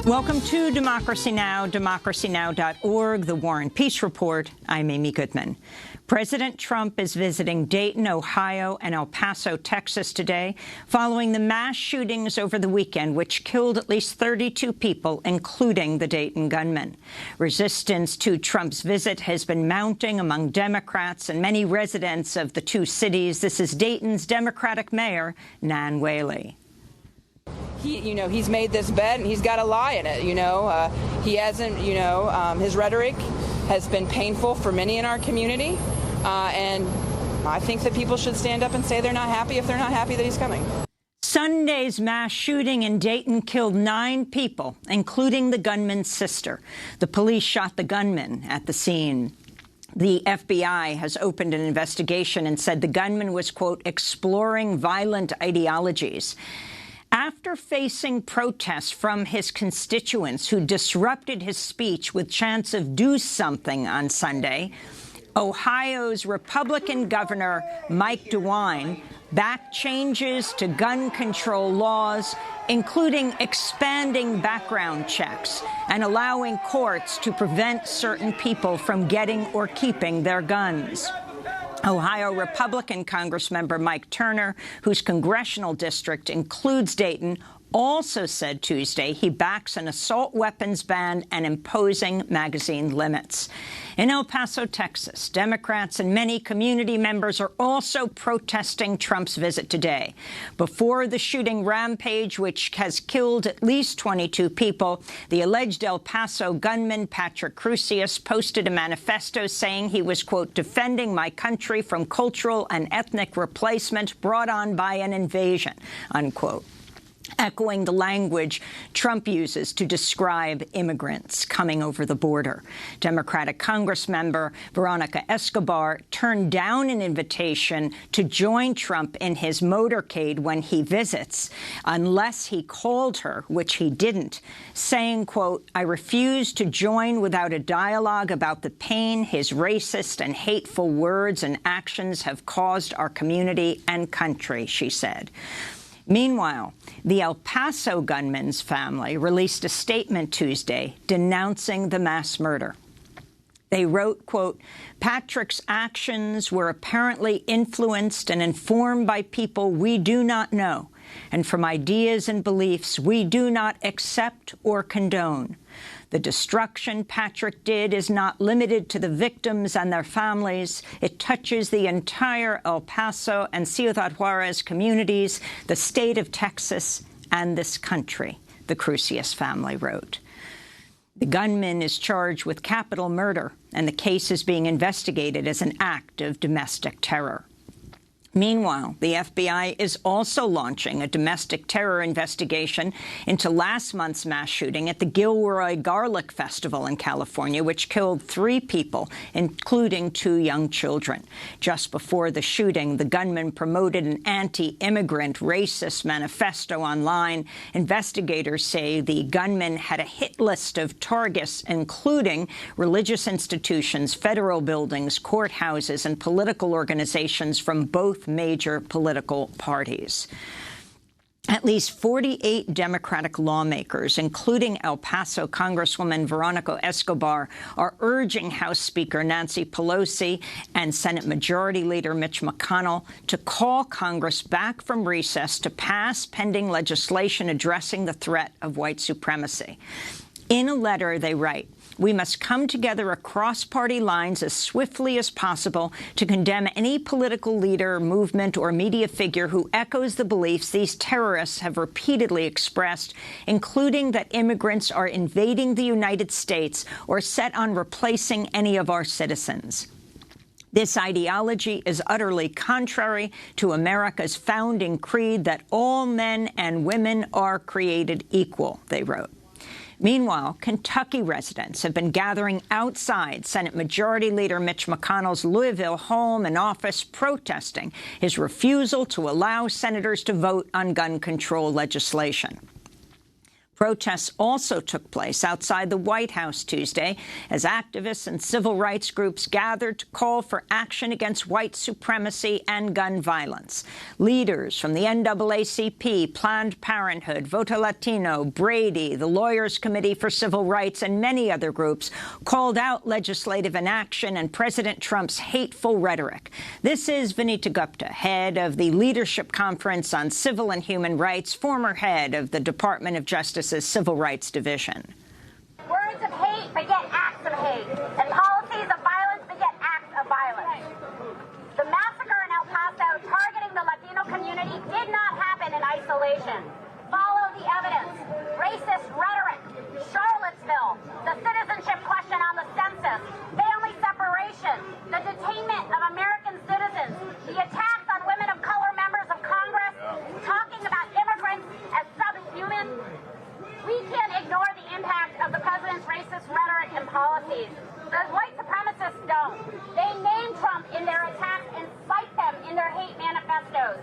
Welcome to Democracy Now!, democracynow.org, The War and Peace Report. I'm Amy Goodman. President Trump is visiting Dayton, Ohio, and El Paso, Texas today, following the mass shootings over the weekend, which killed at least 32 people, including the Dayton gunman. Resistance to Trump's visit has been mounting among Democrats and many residents of the two cities. This is Dayton's Democratic Mayor, Nan Whaley. He's made this bet and he's got to lie in it. He hasn't, his rhetoric has been painful for many in our community. And I think that people should stand up and say they're not happy if they're not happy that he's coming. Sunday's mass shooting in Dayton killed 9 people, including the gunman's sister. The police shot the gunman at the scene. The FBI has opened an investigation and said the gunman was, quote, exploring violent ideologies. After facing protests from his constituents who disrupted his speech with chants of "do something" on Sunday, Ohio's Republican Governor Mike DeWine backed changes to gun control laws, including expanding background checks and allowing courts to prevent certain people from getting or keeping their guns. Ohio Republican Congressmember Mike Turner, whose congressional district includes Dayton, also said Tuesday he backs an assault weapons ban and imposing magazine limits. In El Paso, Texas, Democrats and many community members are also protesting Trump's visit today. Before the shooting rampage, which has killed at least 22 people, the alleged El Paso gunman Patrick Crusius posted a manifesto saying he was, quote, defending my country from cultural and ethnic replacement brought on by an invasion, unquote, echoing the language Trump uses to describe immigrants coming over the border. Democratic Congressmember Veronica Escobar turned down an invitation to join Trump in his motorcade when he visits, unless he called her, which he didn't, saying, quote, I refuse to join without a dialogue about the pain his racist and hateful words and actions have caused our community and country, she said. Meanwhile, the El Paso gunman's family released a statement Tuesday denouncing the mass murder. They wrote, quote, Patrick's actions were apparently influenced and informed by people we do not know, and from ideas and beliefs we do not accept or condone. The destruction Patrick did is not limited to the victims and their families. It touches the entire El Paso and Ciudad Juarez communities, the state of Texas, and this country, the Crusius family wrote. The gunman is charged with capital murder, and the case is being investigated as an act of domestic terror. Meanwhile, the FBI is also launching a domestic terror investigation into last month's mass shooting at the Gilroy Garlic Festival in California, which killed 3 people, including 2 young children. Just before the shooting, the gunman promoted an anti-immigrant racist manifesto online. Investigators say the gunman had a hit list of targets, including religious institutions, federal buildings, courthouses, and political organizations from both major political parties. At least 48 Democratic lawmakers, including El Paso Congresswoman Veronica Escobar, are urging House Speaker Nancy Pelosi and Senate Majority Leader Mitch McConnell to call Congress back from recess to pass pending legislation addressing the threat of white supremacy. In a letter, they write, we must come together across party lines as swiftly as possible to condemn any political leader, movement, or media figure who echoes the beliefs these terrorists have repeatedly expressed, including that immigrants are invading the United States or set on replacing any of our citizens. This ideology is utterly contrary to America's founding creed that all men and women are created equal, they wrote. Meanwhile, Kentucky residents have been gathering outside Senate Majority Leader Mitch McConnell's Louisville home and office protesting his refusal to allow senators to vote on gun control legislation. Protests also took place outside the White House Tuesday as activists and civil rights groups gathered to call for action against white supremacy and gun violence. Leaders from the NAACP, Planned Parenthood, Voto Latino, Brady, the Lawyers Committee for Civil Rights, and many other groups called out legislative inaction and President Trump's hateful rhetoric. This is Vinita Gupta, head of the Leadership Conference on Civil and Human Rights, former head of the Department of Justice's Civil Rights Division. Words of hate beget acts of hate, and policies of violence beget acts of violence. The massacre in El Paso targeting the Latino community did not happen in isolation. Follow the evidence. Racist rhetoric, Charlottesville, the citizenship question on the census, family separation, the detainment of American citizens, the attacks on women of color members of Congress, talking about immigrants as subhuman. We can't ignore the impact of the president's racist rhetoric and policies. The white supremacists don't. They name Trump in their attacks and cite them in their hate manifestos.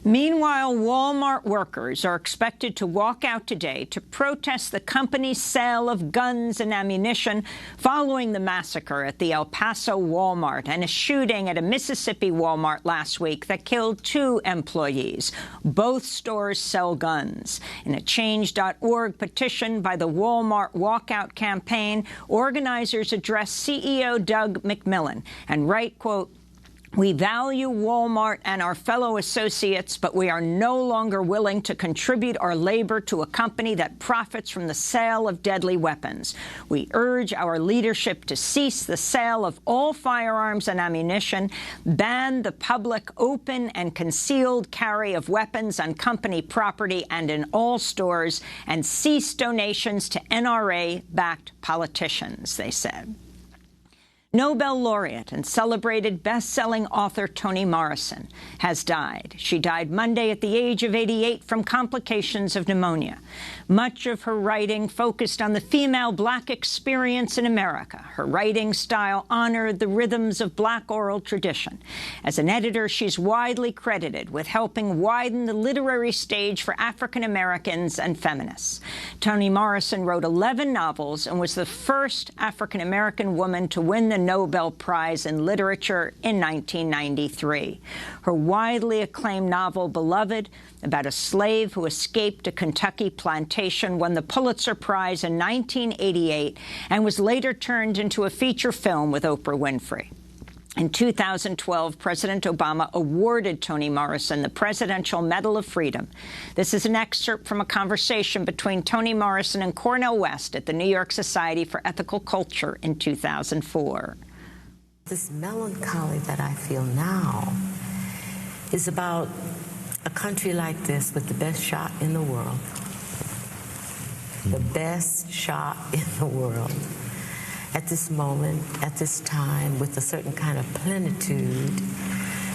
Meanwhile, Walmart workers are expected to walk out today to protest the company's sale of guns and ammunition following the massacre at the El Paso Walmart and a shooting at a Mississippi Walmart last week that killed 2 employees. Both stores sell guns. In a Change.org petition by the Walmart Walkout campaign, organizers address CEO Doug McMillon and write, quote, "We value Walmart and our fellow associates, but we are no longer willing to contribute our labor to a company that profits from the sale of deadly weapons. We urge our leadership to cease the sale of all firearms and ammunition, ban the public open and concealed carry of weapons on company property and in all stores, and cease donations to NRA-backed politicians," they said. Nobel laureate and celebrated best-selling author Toni Morrison has died. She died Monday at the age of 88 from complications of pneumonia. Much of her writing focused on the female black experience in America. Her writing style honored the rhythms of black oral tradition. As an editor, she's widely credited with helping widen the literary stage for African Americans and feminists. Toni Morrison wrote 11 novels and was the first African American woman to win the Nobel Prize in Literature in 1993. Her widely acclaimed novel, Beloved, about a slave who escaped a Kentucky plantation, won the Pulitzer Prize in 1988 and was later turned into a feature film with Oprah Winfrey. In 2012, President Obama awarded Toni Morrison the Presidential Medal of Freedom. This is an excerpt from a conversation between Toni Morrison and Cornel West at the New York Society for Ethical Culture in 2004. This melancholy that I feel now is about a country like this with the best shot in the world. The best shot in the world. At this moment, at this time, with a certain kind of plenitude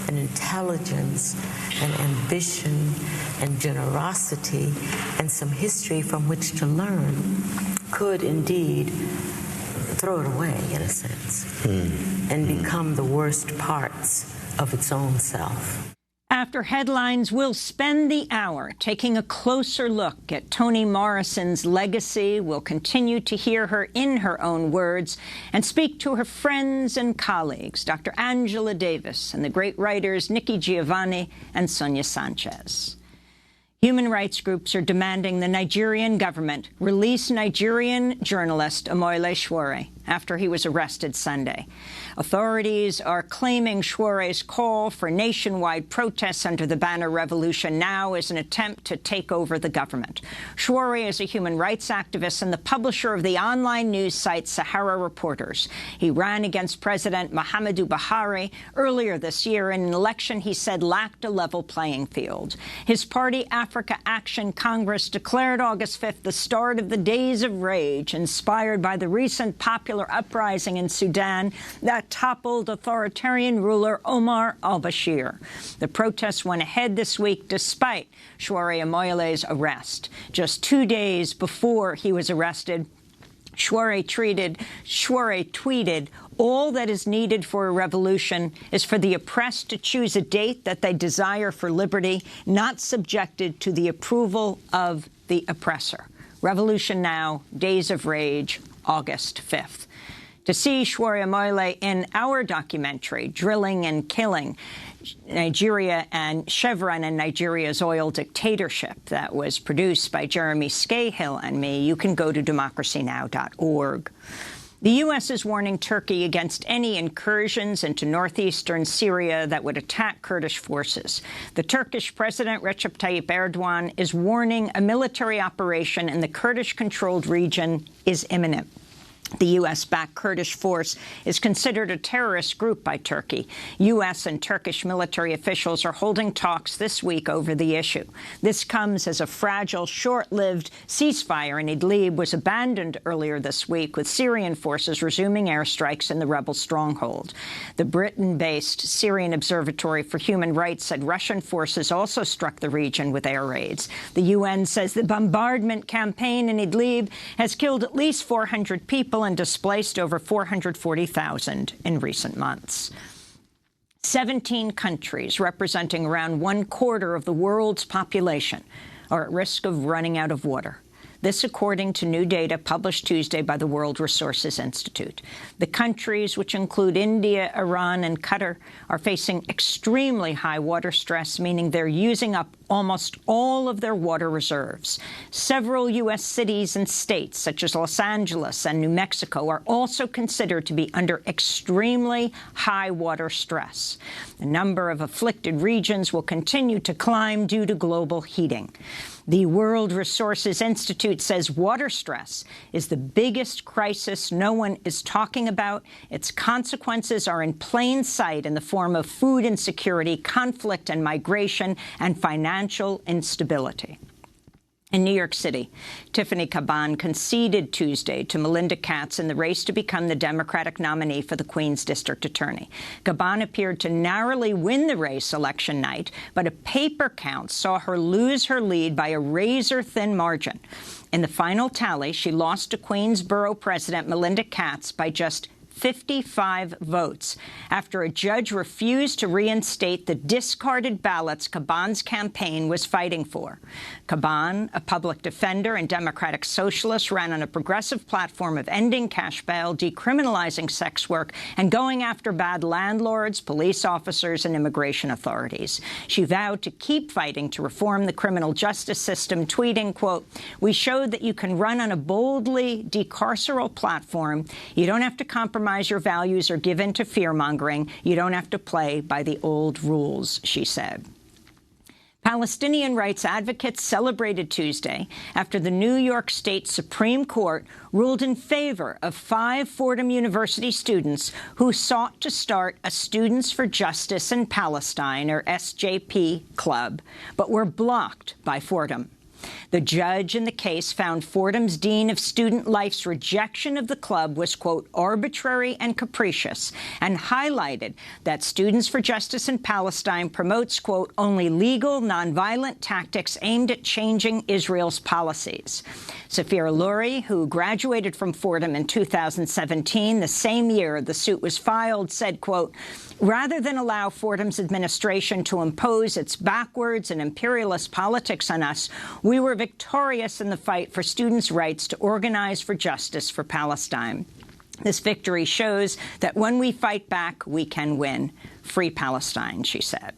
and intelligence and ambition and generosity and some history from which to learn, could indeed throw it away, in a sense, and become the worst parts of its own self. After headlines, we'll spend the hour taking a closer look at Toni Morrison's legacy. We'll continue to hear her in her own words and speak to her friends and colleagues, Dr. Angela Davis and the great writers Nikki Giovanni and Sonia Sanchez. Human rights groups are demanding the Nigerian government release Nigerian journalist Omoyele Sowore after he was arrested Sunday. Authorities are claiming Showore's call for nationwide protests under the banner revolution now is an attempt to take over the government. Sowore is a human rights activist and the publisher of the online news site Sahara Reporters. He ran against President Muhammadu Buhari earlier this year in an election he said lacked a level playing field. His party, Africa Action Congress, declared August 5th the start of the days of rage inspired by the recent popular uprising in Sudan that toppled authoritarian ruler Omar al-Bashir. The protests went ahead this week despite Sowore Omoyele's arrest. Just 2 days before he was arrested, Sowore tweeted, "All that is needed for a revolution is for the oppressed to choose a date that they desire for liberty, not subjected to the approval of the oppressor." Revolution Now, Days of Rage, August 5th. To see Shwarya Moile in our documentary, Drilling and Killing, Nigeria and Chevron and Nigeria's Oil Dictatorship, that was produced by Jeremy Scahill and me, you can go to democracynow.org. The U.S. is warning Turkey against any incursions into northeastern Syria that would attack Kurdish forces. The Turkish President Recep Tayyip Erdogan is warning a military operation in the Kurdish-controlled region is imminent. The U.S.-backed Kurdish force is considered a terrorist group by Turkey. U.S. and Turkish military officials are holding talks this week over the issue. This comes as a fragile, short-lived ceasefire in Idlib was abandoned earlier this week, with Syrian forces resuming airstrikes in the rebel stronghold. The Britain-based Syrian Observatory for Human Rights said Russian forces also struck the region with air raids. The UN says the bombardment campaign in Idlib has killed at least 400 people and displaced over 440,000 in recent months. 17 countries, representing around 1/4 of the world's population, are at risk of running out of water. This according to new data published Tuesday by the World Resources Institute. The countries, which include India, Iran, and Qatar, are facing extremely high water stress, meaning they're using up almost all of their water reserves. Several U.S. cities and states, such as Los Angeles and New Mexico, are also considered to be under extremely high water stress. The number of afflicted regions will continue to climb due to global heating. The World Resources Institute says water stress is the biggest crisis no one is talking about. Its consequences are in plain sight in the form of food insecurity, conflict and migration, and financial instability. In New York City, Tiffany Caban conceded Tuesday to Melinda Katz in the race to become the Democratic nominee for the Queens District Attorney. Caban appeared to narrowly win the race election night, but a paper count saw her lose her lead by a razor-thin margin. In the final tally, she lost to Queens Borough President Melinda Katz by just 55 votes after a judge refused to reinstate the discarded ballots Caban's campaign was fighting for. Caban, a public defender and Democratic socialist, ran on a progressive platform of ending cash bail, decriminalizing sex work, and going after bad landlords, police officers, and immigration authorities. She vowed to keep fighting to reform the criminal justice system, tweeting, quote, "We showed that you can run on a boldly decarceral platform. You don't have to compromise your values or give in to fear-mongering. You don't have to play by the old rules," she said. Palestinian rights advocates celebrated Tuesday after the New York State Supreme Court ruled in favor of 5 Fordham University students who sought to start a Students for Justice in Palestine, or SJP, club, but were blocked by Fordham. The judge in the case found Fordham's Dean of Student Life's rejection of the club was, quote, "arbitrary and capricious," and highlighted that Students for Justice in Palestine promotes, quote, "only legal, nonviolent tactics aimed at changing Israel's policies." Safira Lurie, who graduated from Fordham in 2017, the same year the suit was filed, said, quote, "Rather than allow Fordham's administration to impose its backwards and imperialist politics on us, we were victorious in the fight for students' rights to organize for justice for Palestine. This victory shows that when we fight back, we can win. Free Palestine," she said.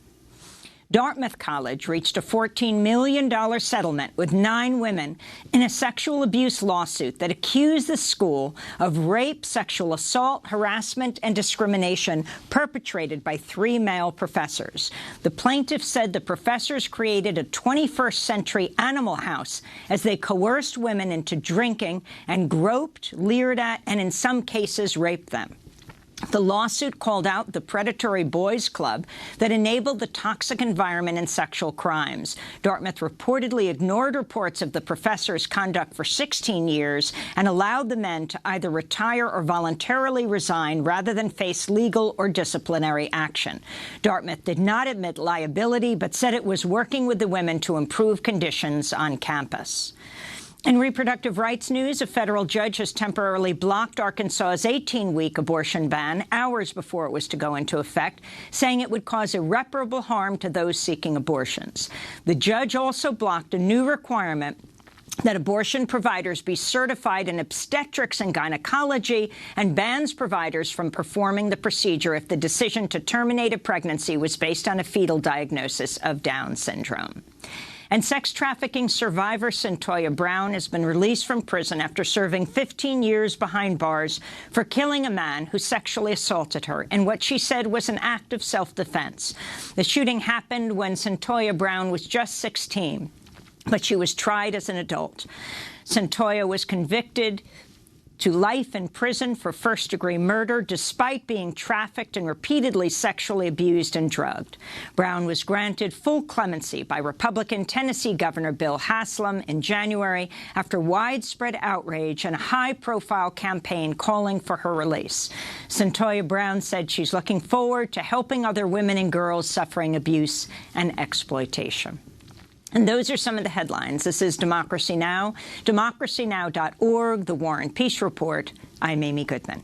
Dartmouth College reached a $14 million settlement with 9 women in a sexual abuse lawsuit that accused the school of rape, sexual assault, harassment, and discrimination perpetrated by 3 male professors. The plaintiffs said the professors created a 21st-century animal house as they coerced women into drinking and groped, leered at, and in some cases raped them. The lawsuit called out the predatory boys' club that enabled the toxic environment and sexual crimes. Dartmouth reportedly ignored reports of the professors' conduct for 16 years and allowed the men to either retire or voluntarily resign rather than face legal or disciplinary action. Dartmouth did not admit liability, but said it was working with the women to improve conditions on campus. In reproductive rights news, a federal judge has temporarily blocked Arkansas's 18-week abortion ban hours before it was to go into effect, saying it would cause irreparable harm to those seeking abortions. The judge also blocked a new requirement that abortion providers be certified in obstetrics and gynecology, and bans providers from performing the procedure if the decision to terminate a pregnancy was based on a fetal diagnosis of Down syndrome. And sex trafficking survivor Cyntoia Brown has been released from prison after serving 15 years behind bars for killing a man who sexually assaulted her in what she said was an act of self-defense. The shooting happened when Cyntoia Brown was just 16. But she was tried as an adult. Cyntoia was convicted to life in prison for first-degree murder, despite being trafficked and repeatedly sexually abused and drugged. Brown was granted full clemency by Republican Tennessee Governor Bill Haslam in January after widespread outrage and a high-profile campaign calling for her release. Cyntoia Brown said she's looking forward to helping other women and girls suffering abuse and exploitation. And those are some of the headlines. This is Democracy Now!, democracynow.org, The War and Peace Report. I'm Amy Goodman.